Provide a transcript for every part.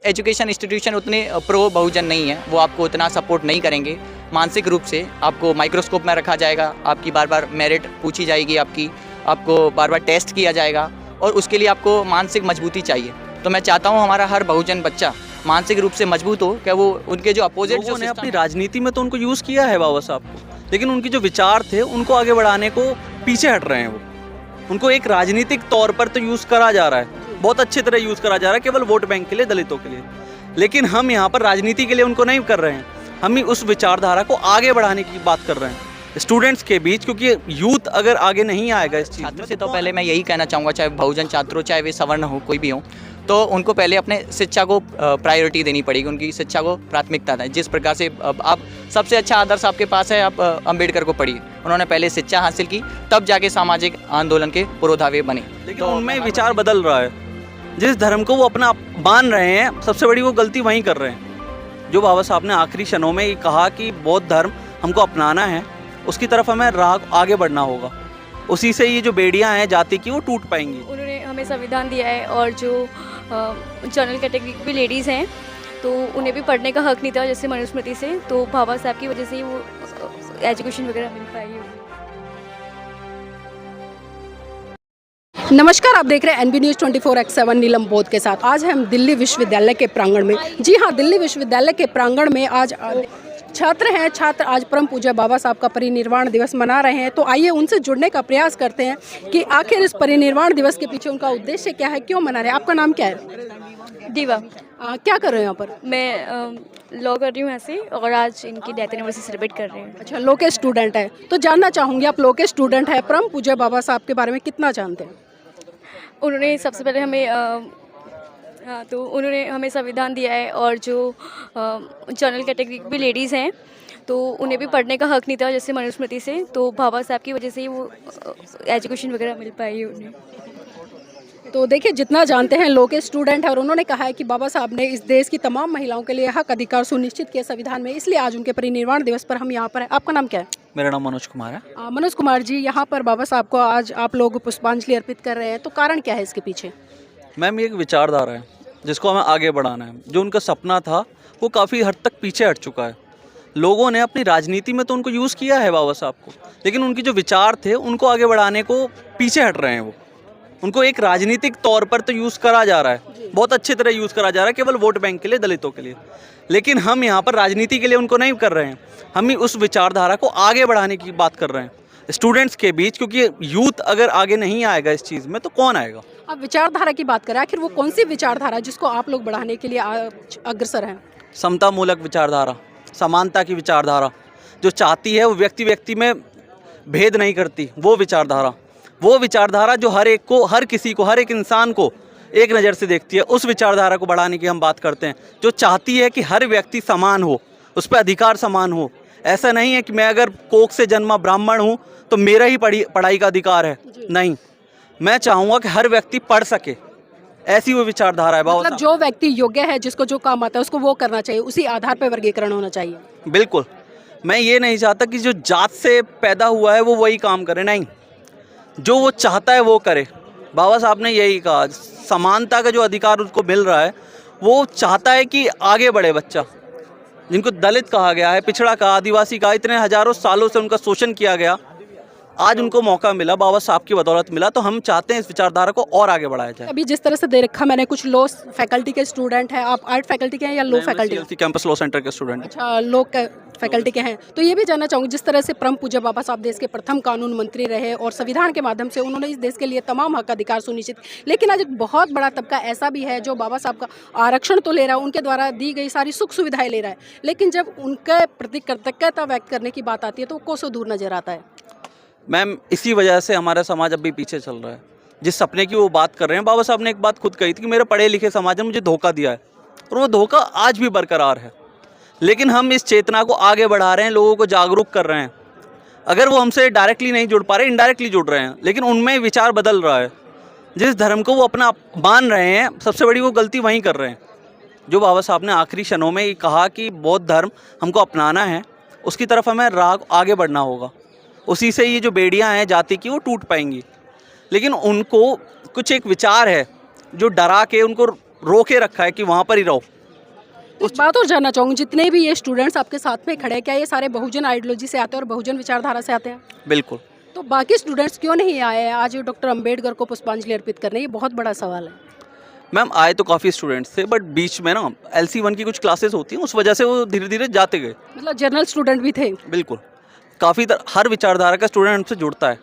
Education institution उतने pro बहुजन नहीं है, वो आपको उतना सपोर्ट नहीं करेंगे। मानसिक रूप से आपको माइक्रोस्कोप में रखा जाएगा, आपकी बार बार मेरिट पूछी जाएगी, आपको बार बार टेस्ट किया जाएगा और उसके लिए आपको मानसिक मजबूती चाहिए। तो मैं चाहता हूँ हमारा हर बहुजन बच्चा मानसिक रूप से मजबूत हो, क्या वो उनके जो अपोजिट जो ने अपनी राजनीति में तो उनको यूज़ किया है बाबा साहब को, लेकिन उनके जो विचार थे उनको आगे बढ़ाने को पीछे हट रहे हैं। वो उनको एक राजनीतिक तौर पर तो यूज़ करा जा रहा है, बहुत अच्छी तरह यूज़ करा जा रहा है, केवल वोट बैंक के लिए, दलितों के लिए। लेकिन हम यहाँ पर राजनीति के लिए उनको नहीं कर रहे हैं, हम ही उस विचारधारा को आगे बढ़ाने की बात कर रहे हैं स्टूडेंट्स के बीच, क्योंकि यूथ अगर आगे नहीं आएगा इस चीज़ छात्र से तो पहले मैं यही कहना चाहूँगा, चाहे बहुजन छात्र हो, चाहे वे सवर्ण हो, कोई भी हो, तो उनको पहले अपने शिक्षा को प्रायोरिटी देनी पड़ेगी, उनकी शिक्षा को प्राथमिकता दें। जिस प्रकार से आप सबसे अच्छा आदर्श आपके पास है, आप अंबेडकर को पढ़िए, उन्होंने पहले शिक्षा हासिल की, तब जाके सामाजिक आंदोलन के पुरोधावे बने। लेकिन तो उनमें विचार बदल रहा है, जिस धर्म को वो अपना मान रहे हैं, सबसे बड़ी वो गलती वहीं कर रहे हैं। जो बाबा साहब ने आखिरी क्षणों में ये कहा कि बौद्ध धर्म हमको अपनाना है, उसकी तरफ हमें राह आगे बढ़ना होगा, उसी से ये जो बेड़ियां हैं जाति की वो टूट पाएंगी। उन्होंने हमें संविधान दिया है और जो जनरल कैटेगरी की भी लेडीज़ हैं तो उन्हें भी पढ़ने का हक नहीं था, जैसे मनुस्मृति से, तो बाबा साहब की वजह से ही वो एजुकेशन वगैरह मिल पाई है। नमस्कार, आप देख रहे हैं NB न्यूज़ 24/7 नीलम बोध के साथ। आज हम दिल्ली विश्वविद्यालय के प्रांगण में, जी हाँ, दिल्ली विश्वविद्यालय के प्रांगण में आज छात्र आज परम पूज्य बाबा साहब का परिनिर्वाण दिवस मना रहे हैं। तो आइए उनसे जुड़ने का प्रयास करते हैं कि आखिर इस परिनिर्वाण दिवस के पीछे उनका उद्देश्य क्या है, क्यों मना रहे हैं। आपका नाम क्या है? दीवा। क्या कर रहे हो यहाँ पर? मैं लॉ कर रही हूँ ऐसे, और आज इनकी डेथ एनिवर्सरी सेलिब्रेट कर रहे हैं। अच्छा, लॉ के स्टूडेंट है, तो जानना चाहूँगी आप लॉ के स्टूडेंट है, परम पूज्य बाबा साहब के बारे में कितना जानते हैं? उन्होंने सबसे पहले हमें संविधान दिया है और जो जनरल कैटेगरी की भी लेडीज़ हैं तो उन्हें भी पढ़ने का हक नहीं था, जैसे मनुस्मृति से, तो बाबा साहब की वजह से ही वो एजुकेशन वगैरह मिल पाई है उन्हें। तो देखिए, जितना जानते हैं लॉ के स्टूडेंट है, और उन्होंने कहा है कि बाबा साहब ने इस देश की तमाम महिलाओं के लिए हक अधिकार सुनिश्चित किया संविधान में, इसलिए आज उनके परिनिर्वाण दिवस पर हम यहाँ पर हैं। आपका नाम क्या है? मेरा नाम मनोज कुमार है। मनोज कुमार जी, यहाँ पर बाबा साहब को आज आप लोग पुष्पांजलि अर्पित कर रहे हैं, तो कारण क्या है इसके पीछे? मैम, ये एक विचारधारा है जिसको हमें आगे बढ़ाना है। जो उनका सपना था वो काफ़ी हद तक पीछे हट चुका है। लोगों ने अपनी राजनीति में तो उनको यूज़ किया है बाबा साहब को, लेकिन उनके जो विचार थे उनको आगे बढ़ाने को पीछे हट रहे हैं। वो उनको एक राजनीतिक तौर पर तो यूज़ करा जा रहा है, बहुत अच्छी तरह यूज़ करा जा रहा है, केवल वोट बैंक के लिए, दलितों के लिए। लेकिन हम यहाँ पर राजनीति के लिए उनको नहीं कर रहे हैं, हम ही उस विचारधारा को आगे बढ़ाने की बात कर रहे हैं स्टूडेंट्स के बीच, क्योंकि यूथ अगर आगे नहीं आएगा इस चीज़ में तो कौन आएगा। आप विचारधारा की बात करें, आखिर वो कौन सी विचारधारा जिसको आप लोग बढ़ाने के लिए अग्रसर हैं? समता मूलक विचारधारा, समानता की विचारधारा, जो चाहती है वो व्यक्ति व्यक्ति में भेद नहीं करती, वो विचारधारा जो हर एक को, हर किसी को, हर एक इंसान को एक नज़र से देखती है, उस विचारधारा को बढ़ाने की हम बात करते हैं। जो चाहती है कि हर व्यक्ति समान हो, उस पर अधिकार समान हो। ऐसा नहीं है कि मैं अगर कोख से जन्मा ब्राह्मण हूँ तो मेरा ही पढ़ाई का अधिकार है, नहीं, मैं चाहूँगा कि हर व्यक्ति पढ़ सके, ऐसी वो विचारधारा है। मतलब जो व्यक्ति योग्य है, जिसको जो काम आता है उसको वो करना चाहिए, उसी आधार पर वर्गीकरण होना चाहिए। बिल्कुल, मैं ये नहीं चाहता कि जो जात से पैदा हुआ है वो वही काम करे, नहीं, जो वो चाहता है वो करे। बाबा साहब ने यही कहा, समानता का जो अधिकार उसको मिल रहा है, वो चाहता है कि आगे बढ़े बच्चा। जिनको दलित कहा गया है, पिछड़ा कहा, आदिवासी कहा, इतने हजारों सालों से उनका शोषण किया गया, आज उनको मौका मिला, बाबा साहब की बदौलत मिला, तो हम चाहते हैं इस विचारधारा को और आगे बढ़ाया जाए। अभी जिस तरह से दे रखा मैंने, कुछ लॉ फैकल्टी के स्टूडेंट हैं, आप आर्ट फैकल्टी के हैं या law faculty? Campus law centre के स्टूडेंट। अच्छा, लॉ फैकल्टी के हैं। तो ये भी जानना चाहूँगी, जिस तरह से परम पूज्य बाबा साहब देश के प्रथम कानून मंत्री रहे और संविधान के माध्यम से उन्होंने इस देश के लिए तमाम हक अधिकार सुनिश्चित, लेकिन आज एक बहुत बड़ा तबका ऐसा भी है जो बाबा साहब का आरक्षण तो ले रहा है, उनके द्वारा दी गई सारी सुख सुविधाएं ले रहा है, लेकिन जब उनके प्रति कृतज्ञता व्यक्त करने की बात आती है तो वो कोसों दूर नजर आता है। मैम, इसी वजह से हमारा समाज अब भी पीछे चल रहा है। जिस सपने की वो बात कर रहे हैं, बाबा साहब ने एक बात खुद कही थी कि मेरे पढ़े लिखे समाज ने मुझे धोखा दिया है, और वो धोखा आज भी बरकरार है। लेकिन हम इस चेतना को आगे बढ़ा रहे हैं, लोगों को जागरूक कर रहे हैं। अगर वो हमसे डायरेक्टली नहीं जुड़ पा रहे, इनडायरेक्टली जुड़ रहे हैं, लेकिन उनमें विचार बदल रहा है। जिस धर्म को वो अपना मान रहे हैं, सबसे बड़ी वो गलती वहीं कर रहे हैं। जो बाबा साहब ने आखिरी क्षणों में ये कहा कि बौद्ध धर्म हमको अपनाना है, उसकी तरफ हमें राह आगे बढ़ना होगा, उसी से ये जो बेड़ियां हैं जाति की वो टूट पाएंगी। लेकिन उनको कुछ एक विचार है जो डरा के उनको रोके रखा है कि वहाँ पर ही रहो। एक बात और जानना चाहूँगी, जितने भी ये स्टूडेंट्स आपके साथ में खड़े हैं, क्या ये सारे बहुजन आइडियोलॉजी से आते हैं और बहुजन विचारधारा से आते हैं? बिल्कुल। तो बाकी स्टूडेंट्स क्यों नहीं आए हैं आज डॉक्टर अंबेडकर को पुष्पांजलि अर्पित करने? ये बहुत बड़ा सवाल है। मैम आए तो काफ़ी स्टूडेंट्स थे, बट बीच में ना LC1 की कुछ क्लासेस होती हैं, उस वजह से वो धीरे धीरे जाते गए। मतलब जनरल स्टूडेंट भी थे? बिल्कुल। काफ़ी हर विचारधारा का स्टूडेंट हमसे जुड़ता है,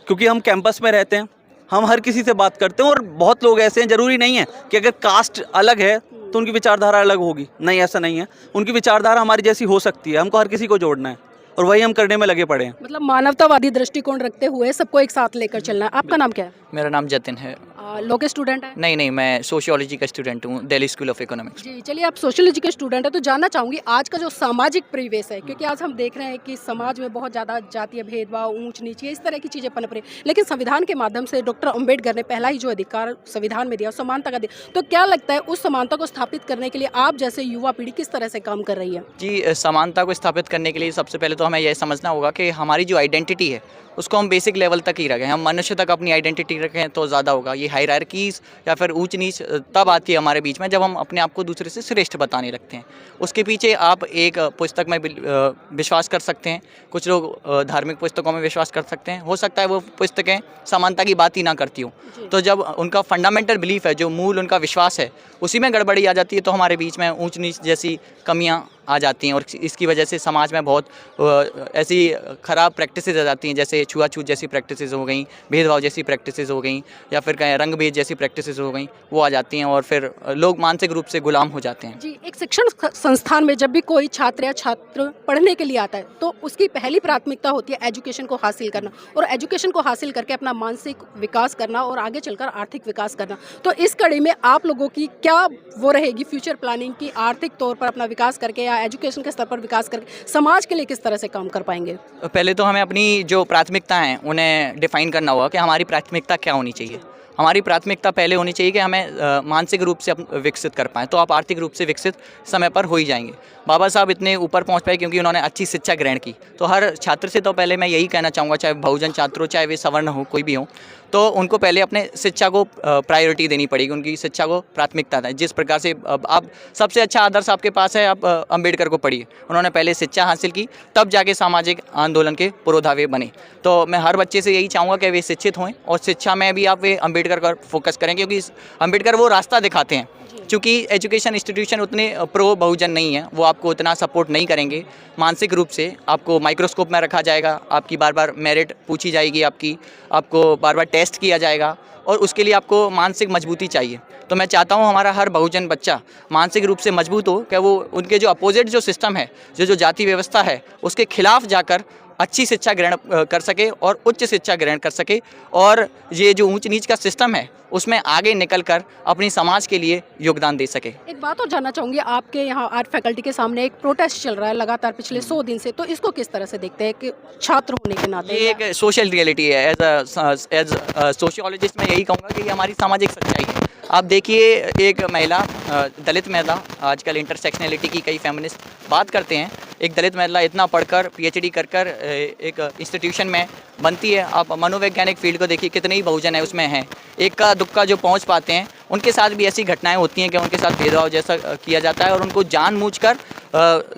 क्योंकि हम कैंपस में रहते हैं, हम हर किसी से बात करते हैं। और बहुत लोग ऐसे हैं, ज़रूरी नहीं है कि अगर कास्ट अलग है तो उनकी विचारधारा अलग होगी, नहीं ऐसा नहीं है। उनकी विचारधारा हमारी जैसी हो सकती है, हमको हर किसी को जोड़ना है और वही हम करने में लगे पड़े हैं। मतलब मानवतावादी दृष्टिकोण रखते हुए सबको एक साथ लेकर चलना है। आपका नाम क्या है? मेरा नाम जतिन है। लॉ के स्टूडेंट है? नहीं, मैं सोशियोलॉजी का स्टूडेंट हूँ, दिल्ली स्कूल ऑफ इकोनॉमिक्स। जी चलिए, आप सोशियोलॉजी के स्टूडेंट है तो जानना चाहूँगी आज का जो सामाजिक परिवेश है, क्योंकि आज हम देख रहे हैं कि समाज में बहुत ज़्यादा जातीय भेदभाव, ऊंच नीच, इस तरह की चीज़ें पनप रही, लेकिन संविधान के माध्यम से डॉक्टर अंबेडकर ने पहला ही जो अधिकार संविधान में दिया, समानता का दिया, तो क्या लगता है उस समानता को स्थापित करने के लिए आप जैसे युवा पीढ़ी किस तरह से काम कर रही है? जी, समानता को स्थापित करने के लिए सबसे पहले तो हमें यह समझना होगा कि हमारी जो आइडेंटिटी है उसको हम बेसिक लेवल तक ही रखें, हम मनुष्य तक अपनी आइडेंटिटी रखें तो ज़्यादा होगा। ये हायरार्कीज़ या फिर ऊंच नीच तब आती है हमारे बीच में जब हम अपने आप को दूसरे से श्रेष्ठ बताने लगते हैं। उसके पीछे आप एक पुस्तक में विश्वास कर सकते हैं, कुछ लोग धार्मिक पुस्तकों में विश्वास कर सकते हैं, हो सकता है वो पुस्तकें समानता की बात ही ना करती हों। तो जब उनका फंडामेंटल बिलीफ है, जो मूल उनका विश्वास है, उसी में गड़बड़ी आ जाती है तो हमारे बीच में ऊंच नीच जैसी कमियां आ जाती हैं और इसकी वजह से समाज में बहुत ऐसी ख़राब प्रैक्टिसेस आ जाती हैं, जैसे छुआछूत जैसी प्रैक्टिसेस हो गई, भेदभाव जैसी प्रैक्टिसेस हो गई, या फिर कहें रंग भेद जैसी प्रैक्टिसेस हो गई, वो आ जाती हैं और फिर लोग मानसिक रूप से गुलाम हो जाते हैं। जी, एक शिक्षण संस्थान में जब भी कोई छात्र या छात्र पढ़ने के लिए आता है तो उसकी पहली प्राथमिकता होती है एजुकेशन को हासिल करना, और एजुकेशन को हासिल करके अपना मानसिक विकास करना और आगे चलकर आर्थिक विकास करना। तो इस कड़ी में आप लोगों की क्या वो रहेगी फ्यूचर प्लानिंग की, आर्थिक तौर पर अपना विकास करके या एजुकेशन के स्तर पर विकास करके समाज के लिए किस तरह से काम कर पाएंगे? पहले तो हमें अपनी जो प्राथमिकता हैं उन्हें डिफ़ाइन करना होगा कि हमारी प्राथमिकता क्या होनी चाहिए। हमारी प्राथमिकता पहले होनी चाहिए कि हमें मानसिक रूप से विकसित कर पाएँ, तो आप आर्थिक रूप से विकसित समय पर हो ही जाएंगे। बाबा साहब इतने ऊपर पहुंच पाए क्योंकि उन्होंने अच्छी शिक्षा ग्रहण की। तो हर छात्र से तो पहले मैं यही कहना चाहूँगा, चाहे बहुजन छात्र हो, चाहे वे सवर्ण हो, कोई भी हो, तो उनको पहले अपने शिक्षा को प्रायोरिटी देनी पड़ेगी, उनकी शिक्षा को प्राथमिकता दें। जिस प्रकार से आप सबसे अच्छा आदर्श आपके पास है, आप अंबेडकर को पढ़िए। उन्होंने पहले शिक्षा हासिल की, तब जाके सामाजिक आंदोलन के पुरोधावे बने। तो मैं हर बच्चे से यही चाहूँगा कि वे शिक्षित हों और शिक्षा में भी आप वे अंबेडकर पर फोकस करें, क्योंकि अंबेडकर वो रास्ता दिखाते हैं। क्योंकि एजुकेशन इंस्टीट्यूशन उतने प्रो बहुजन नहीं है, वो आपको उतना सपोर्ट नहीं करेंगे। मानसिक रूप से आपको माइक्रोस्कोप में रखा जाएगा, आपकी बार बार मेरिट पूछी जाएगी, आपको बार बार टेस्ट किया जाएगा, और उसके लिए आपको मानसिक मजबूती चाहिए। तो मैं चाहता हूँ हमारा हर बहुजन बच्चा मानसिक रूप से मजबूत हो, कि वो उनके जो अपोजिट जो सिस्टम है, जो जाति व्यवस्था है, उसके खिलाफ जाकर अच्छी शिक्षा ग्रहण कर सके और उच्च शिक्षा ग्रहण कर सके, और ये जो ऊंच नीच का सिस्टम है उसमें आगे निकलकर अपनी समाज के लिए योगदान दे सके। एक बात और जानना चाहूँगी, आपके यहाँ आर्ट फैकल्टी के सामने एक प्रोटेस्ट चल रहा है लगातार पिछले 100 दिन से, तो इसको किस तरह से देखते हैं कि छात्र होने के नाते? ये एक सोशल रियलिटी है। एज सोशियोलॉजिस्ट मैं यही कहूँगा कि ये हमारी सामाजिक सच्चाई है। आप देखिए, एक महिला, दलित महिला, आजकल इंटरसेक्शनलिटी की कई फेमिनिस्ट बात करते हैं, एक दलित महिला इतना पढ़कर PhD कर एक इंस्टीट्यूशन में बनती है। आप मनोवैज्ञानिक फील्ड को देखिए, कितने ही बहुजन है उसमें हैं, एक का दुक्का जो पहुंच पाते हैं, उनके साथ भी ऐसी घटनाएं होती हैं कि उनके साथ भेदभाव जैसा किया जाता है और उनको जानबूझकर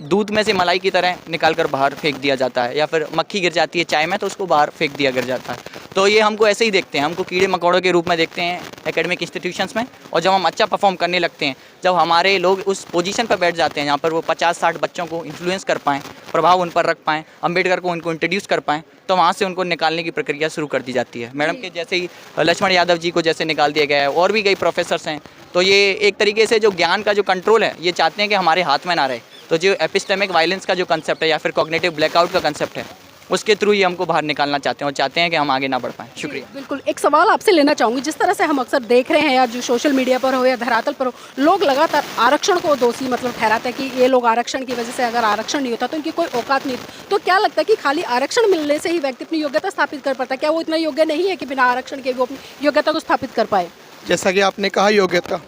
दूध में से मलाई की तरह निकाल कर बाहर फेंक दिया जाता है, या फिर मक्खी गिर जाती है चाय में तो उसको बाहर फेंक दिया गिर जाता है। तो ये हमको ऐसे ही देखते हैं, हमको कीड़े मकोड़ों के रूप में देखते हैं एकेडमिक इंस्टीट्यूशंस में। और जब हम अच्छा परफॉर्म करने लगते हैं, जब हमारे लोग उस पोजीशन पर बैठ जाते हैं जहाँ पर वो 50-60 बच्चों को इन्फ्लुएंस कर पाएँ, प्रभाव उन पर रख पाएँ, अंबेडकर को उनको इंट्रोड्यूस कर पाएँ, तो वहाँ से उनको निकालने की प्रक्रिया शुरू कर दी जाती है। मैडम के जैसे ही लक्ष्मण यादव जी को जैसे निकाल दिया गया है, और भी कई प्रोफेसर्स हैं। तो ये एक तरीके से जो ज्ञान का जो कंट्रोल है, ये चाहते हैं कि हमारे हाथ में ना रहे। तो जो एपिस्टेमिक वायलेंस का जो कंसेप्ट है, या फिर कॉग्निटिव ब्लैकआउट का कंसेप्ट है, उसके थ्रू ही हमको बाहर निकालना चाहते हैं और चाहते हैं कि हम आगे ना बढ़ पाएँ। शुक्रिया। बिल्कुल, एक सवाल आपसे लेना चाहूँगी, जिस तरह से हम अक्सर देख रहे हैं, या जो सोशल मीडिया पर हो या धरातल पर हो, लोग लगातार आरक्षण को दोषी ठहराते हैं कि ये लोग आरक्षण की वजह से, अगर आरक्षण नहीं होता तो इनकी कोई औकात नहीं। तो क्या लगता है कि खाली आरक्षण मिलने से ही व्यक्ति अपनी योग्यता स्थापित कर पाता है? क्या वो इतना योग्य नहीं है कि बिना आरक्षण के वो अपनी योग्यता को स्थापित कर पाए? जैसा कि आपने कहा योग्यता,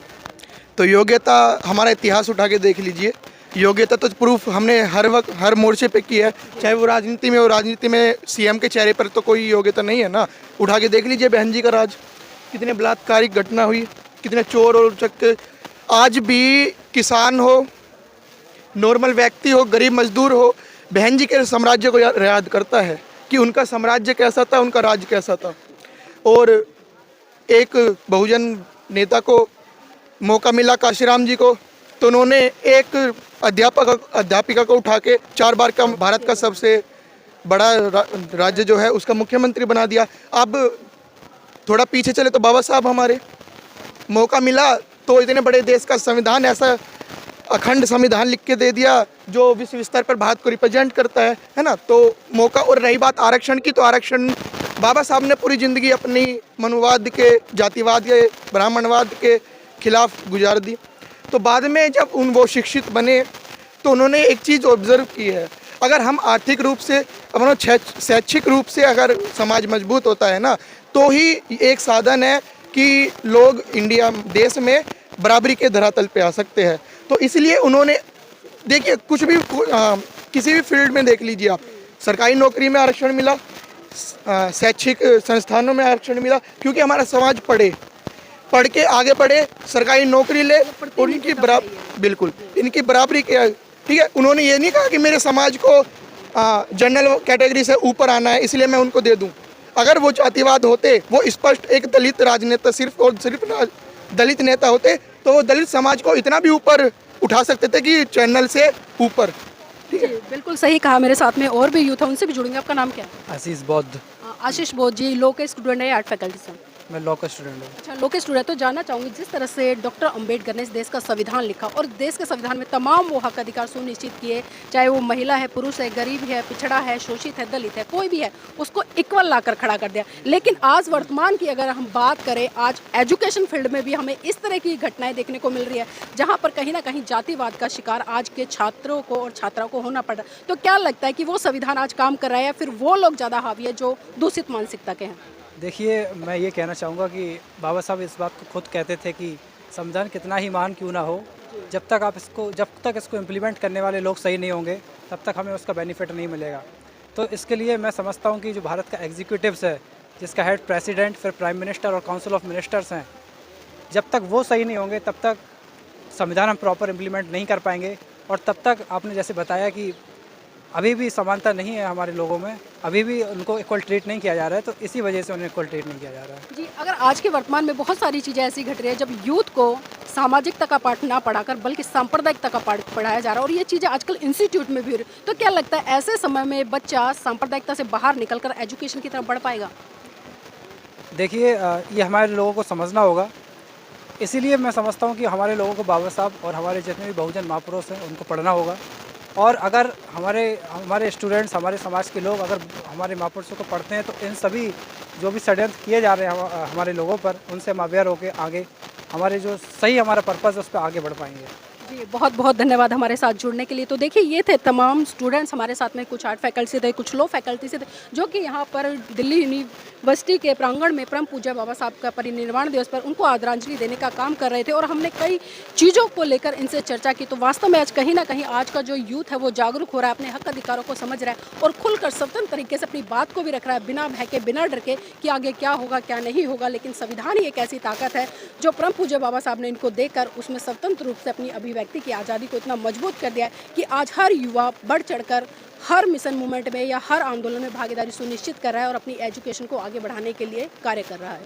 तो योग्यता हमारा इतिहास उठा के देख लीजिए, योग्यता तो प्रूफ हमने हर वक्त हर मोर्चे पे की है, चाहे वो राजनीति में हो। राजनीति में CM के चेहरे पर तो कोई योग्यता नहीं है ना। उठा के देख लीजिए बहन जी का राज, कितने बलात्कारिक घटना हुई, कितने चोर और उचक्के आज भी किसान हो, नॉर्मल व्यक्ति हो, गरीब मजदूर हो, बहन जी के साम्राज्य को याद करता है कि उनका साम्राज्य कैसा था, उनका राज्य कैसा था। और एक बहुजन नेता को मौका मिला, काशीराम जी को, तो उन्होंने एक अध्यापिका को उठा के 4 बार का भारत का सबसे बड़ा राज्य जो है उसका मुख्यमंत्री बना दिया। अब थोड़ा पीछे चले तो बाबा साहब हमारे, मौका मिला तो इतने बड़े देश का संविधान, ऐसा अखंड संविधान लिख के दे दिया जो विश्व स्तर पर भारत को रिप्रेजेंट करता है ना। तो मौका, और रही बात आरक्षण की, तो आरक्षण बाबा साहब ने पूरी ज़िंदगी अपनी मनुवाद के, जातिवाद के, ब्राह्मणवाद के खिलाफ गुजार दी। तो बाद में जब वो शिक्षित बने तो उन्होंने एक चीज़ ऑब्जर्व की है, अगर हम आर्थिक रूप से, अपना शैक्षिक रूप से अगर समाज मजबूत होता है ना, तो ही एक साधन है कि लोग इंडिया देश में बराबरी के धरातल पे आ सकते हैं। तो इसलिए उन्होंने, देखिए कुछ भी किसी भी फील्ड में देख लीजिए आप, सरकारी नौकरी में आरक्षण मिला, शैक्षिक संस्थानों में आरक्षण मिला, क्योंकि हमारा समाज पढ़ के आगे बढ़े, सरकारी नौकरी ले और इनकी बिल्कुल इनकी बराबरी के, ठीक है। उन्होंने ये नहीं कहा कि मेरे समाज को जनरल कैटेगरी से ऊपर आना है इसलिए मैं उनको दे दूं। अगर वो जातिवाद होते, वो स्पष्ट एक दलित राजनेता सिर्फ और सिर्फ दलित नेता होते, तो वो दलित समाज को इतना भी ऊपर उठा सकते थे कि चैनल से ऊपर, ठीक है। बिल्कुल सही कहा। मेरे साथ में और भी यूथ है, उनसे भी जुड़ेंगे। आपका नाम क्या है? आशीष बौद्ध। आशीष बौद्ध जी लॉ के स्टूडेंट है, आर्ट फैकल्टी से? मैं लॉ का स्टूडेंट हूँ। अच्छा, लॉ के स्टूडेंट। तो जानना चाहूँगी, जिस तरह से डॉक्टर अंबेडकर ने इस देश का संविधान लिखा और देश के संविधान में तमाम वो हक अधिकार सुनिश्चित किए, चाहे वो महिला है, पुरुष है, गरीब है, पिछड़ा है, शोषित है, दलित है, कोई भी है, उसको इक्वल लाकर खड़ा कर दिया। लेकिन आज वर्तमान की अगर हम बात करें, आज एजुकेशन फील्ड में भी हमें इस तरह की घटनाएं देखने को मिल रही है जहाँ पर कहीं ना कहीं जातिवाद का शिकार आज के छात्रों को और छात्राओं को होना पड़ रहा है। तो क्या लगता है कि वो संविधान आज काम कर रहा है या फिर वो लोग ज़्यादा हावी है जो दूषित मानसिकता के हैं? देखिए, मैं ये कहना चाहूँगा कि बाबा साहब इस बात को खुद कहते थे कि संविधान कितना ही महान क्यों ना हो, जब तक इसको इम्प्लीमेंट करने वाले लोग सही नहीं होंगे तब तक हमें उसका बेनिफिट नहीं मिलेगा। तो इसके लिए मैं समझता हूँ कि जो भारत का एग्जीक्यूटिव्स है, जिसका हेड प्रेसिडेंट, फिर प्राइम मिनिस्टर और काउंसिल ऑफ मिनिस्टर्स हैं, जब तक वो सही नहीं होंगे तब तक संविधान हम प्रॉपर इम्प्लीमेंट नहीं कर पाएंगे। और तब तक आपने जैसे बताया कि अभी भी समानता नहीं है हमारे लोगों में, अभी भी उनको इक्वल ट्रीट नहीं किया जा रहा है, तो इसी वजह से उन्हें इक्वल ट्रीट नहीं किया जा रहा है। जी, अगर आज के वर्तमान में बहुत सारी चीज़ें ऐसी घट रही है जब यूथ को सामाजिकता का पाठ ना पढ़ाकर बल्कि सांप्रदायिकता का पाठ पढ़ाया जा रहा है और ये चीज़ें आजकल इंस्टीट्यूट में भी हो रही, तो क्या लगता है ऐसे समय में बच्चा सांप्रदायिकता से बाहर निकलकर एजुकेशन की तरफ बढ़ पाएगा? देखिए, ये हमारे लोगों को समझना होगा। इसीलिए मैं समझता हूँ कि हमारे लोगों को बाबा साहब और हमारे जितने भी बहुजन महापुरुष हैं उनको पढ़ना होगा। और अगर हमारे स्टूडेंट्स, हमारे समाज के लोग अगर हमारे महापुरुषों को पढ़ते हैं तो इन सभी जो भी षड्यंत्र किए जा रहे हैं हमारे लोगों पर, उनसे हम अवेयर होकर आगे हमारे जो सही हमारा पर्पज़ है उस पर आगे बढ़ पाएंगे। जी, बहुत बहुत धन्यवाद हमारे साथ जुड़ने के लिए। तो देखिए, ये थे तमाम स्टूडेंट्स हमारे साथ में, कुछ आर्ट फैकल्टी से थे, कुछ लॉ फैकल्टी से थे, जो कि यहाँ पर दिल्ली यूनिवर्सिटी के प्रांगण में परम पूज्य बाबा साहब का परिनिर्वाण दिवस पर उनको आदरांजलि देने का काम कर रहे थे। और हमने कई चीज़ों को लेकर इनसे चर्चा की। तो वास्तव में आज कहीं ना कहीं आज का जो यूथ है वो जागरूक हो रहा है, अपने हक अधिकारों को समझ रहा है और खुलकर स्वतंत्र तरीके से अपनी बात को भी रख रहा है, बिना भय के, बिना डर के कि आगे क्या होगा क्या नहीं होगा। लेकिन संविधान ही एक ऐसी ताकत है जो परम पूज्य बाबा साहब ने इनको देकर उसमें स्वतंत्र रूप से अपनी अभिव्यक्ति की आज़ादी को इतना मजबूत कर दिया है कि आज हर युवा बढ़ चढ़कर हर मिशन मूवमेंट में या हर आंदोलन में भागीदारी सुनिश्चित कर रहा है और अपनी एजुकेशन को आगे बढ़ाने के लिए कार्य कर रहा है।